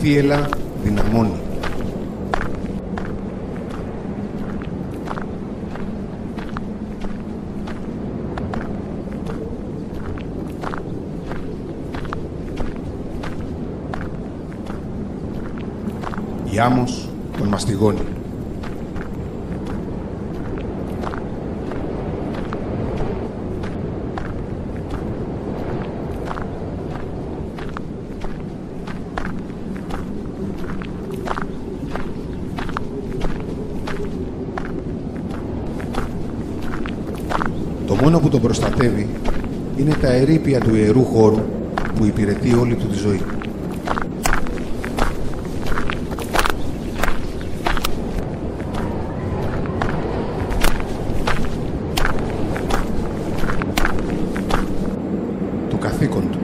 θύελλα δυναμώνει. Η άμμος τον μαστιγώνει. Το μόνο που τον προστατεύει είναι τα ερείπια του ιερού χώρου που υπηρετεί όλη του τη ζωή. Το καθήκον του.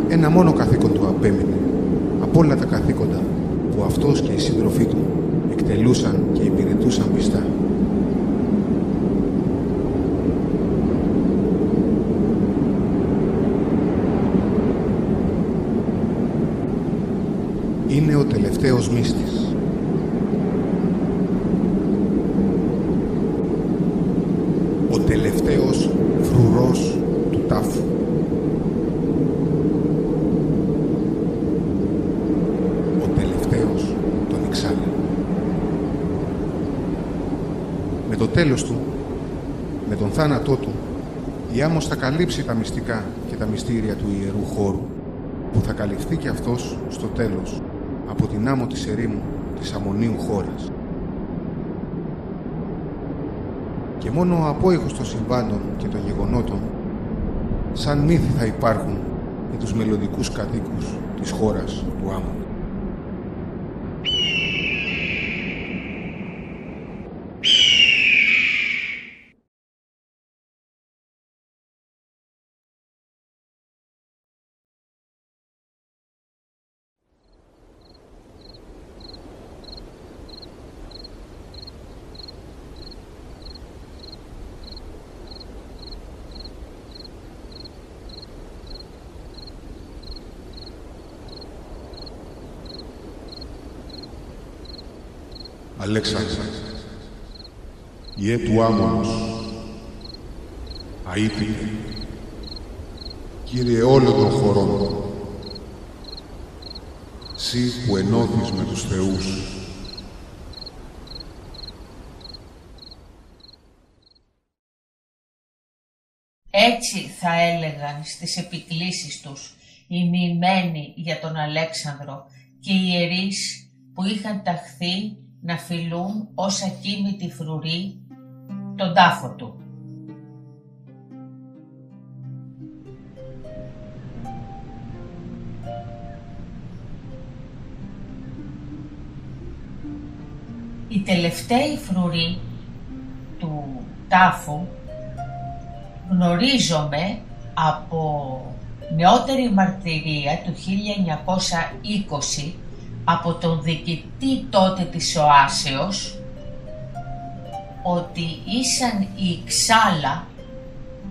Ένα μόνο καθήκον του απέμεινε από όλα τα καθήκοντα που αυτός και οι σύντροφοί του εκτελούσαν και υπηρετούσαν πιστά. Είναι ο τελευταίος μύστης. Ο τελευταίος φρουρός του τάφου. Ο τελευταίος των Ιξάλλων. Με το τέλος του, με τον θάνατό του, η άμμος θα καλύψει τα μυστικά και τα μυστήρια του ιερού χώρου, που θα καλυφθεί και αυτός στο τέλος από την άμμο της ερήμου της αμμονίου χώρας. Και μόνο ο απόϊχος των συμβάντων και των γεγονότων σαν μύθι θα υπάρχουν για τους μελλοντικούς κατοίκους της χώρας του άμμου. Αλέξανδρε, ιε του άμμονος, αείπητε, Κύριε όλων των χωρών, σύ που ενώθεις με τους θεούς. Έτσι θα έλεγαν στις επικλήσεις τους οι μοιημένοι για τον Αλέξανδρο και οι ιερείς που είχαν ταχθεί να φιλούν ως ακίμητη φρουρή τον τάφο του. Οι τελευταίοι φρουροί του τάφου γνωρίζομαι από νεότερη μαρτυρία του 1920 από τον διοικητή τότε της Οάσεως ότι ήσαν οι Ιξάλλα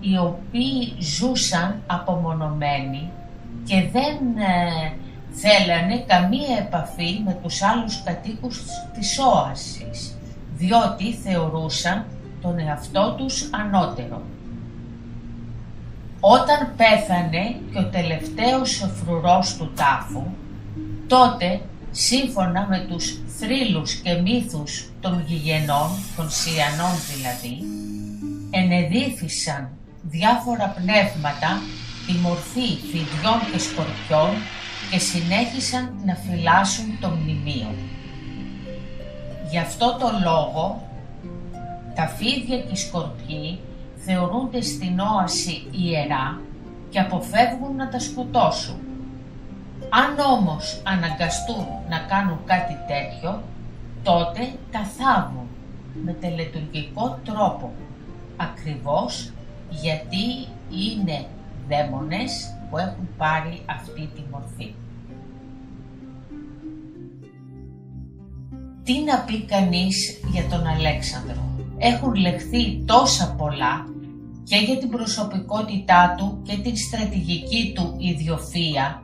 οι οποίοι ζούσαν απομονωμένοι και δεν θέλανε καμία επαφή με τους άλλους κατοίκους της Όασης, διότι θεωρούσαν τον εαυτό τους ανώτερο. Όταν πέθανε και ο τελευταίος φρουρός του τάφου, τότε, σύμφωνα με τους θρύλους και μύθους των γηγενών, των Σιανών δηλαδή, ενεδίθησαν διάφορα πνεύματα τη μορφή φιδιών και σκορπιών και συνέχισαν να φυλάσσουν το μνημείο. Γι' αυτό το λόγο, τα φίδια και οι σκορπιοί θεωρούνται στην Όαση ιερά και αποφεύγουν να τα σκοτώσουν. Αν όμως αναγκαστούν να κάνουν κάτι τέτοιο, τότε τα θάβουν με τελετουργικό τρόπο, ακριβώς γιατί είναι δαίμονες που έχουν πάρει αυτή τη μορφή. Τι να πει κανείς για τον Αλέξανδρο? Έχουν λεχθεί τόσα πολλά και για την προσωπικότητά του και την στρατηγική του ιδιοφυΐα,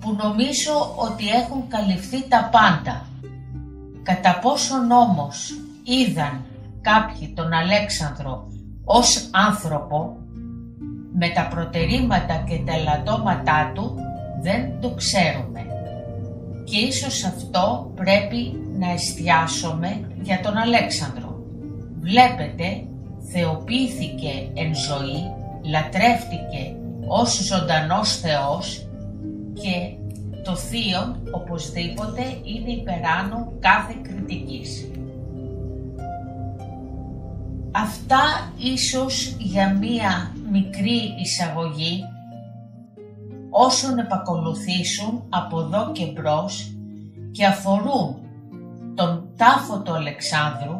που νομίζω ότι έχουν καλυφθεί τα πάντα. Κατά πόσον όμως είδαν κάποιοι τον Αλέξανδρο ως άνθρωπο, με τα προτερήματα και τα ελαττώματά του δεν το ξέρουμε. Και ίσως αυτό πρέπει να εστιάσουμε για τον Αλέξανδρο. Βλέπετε, θεοποιήθηκε εν ζωή, λατρεύτηκε ως ζωντανός Θεός και το θείον οπωσδήποτε είναι υπεράνω κάθε κριτικής. Αυτά ίσως για μία μικρή εισαγωγή όσων επακολουθήσουν από εδώ και μπρος και αφορούν τον τάφο του Αλεξάνδρου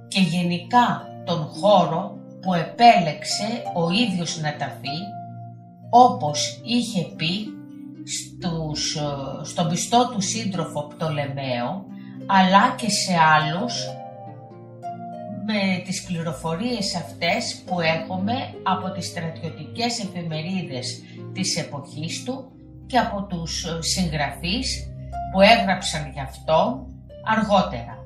και γενικά τον χώρο που επέλεξε ο ίδιος να ταφεί, όπως είχε πει στον πιστό του σύντροφο Πτολεμαίο, αλλά και σε άλλους, με τις πληροφορίες αυτές που έχουμε από τις στρατιωτικές εφημερίδες της εποχής του και από τους συγγραφείς που έγραψαν γι' αυτό αργότερα.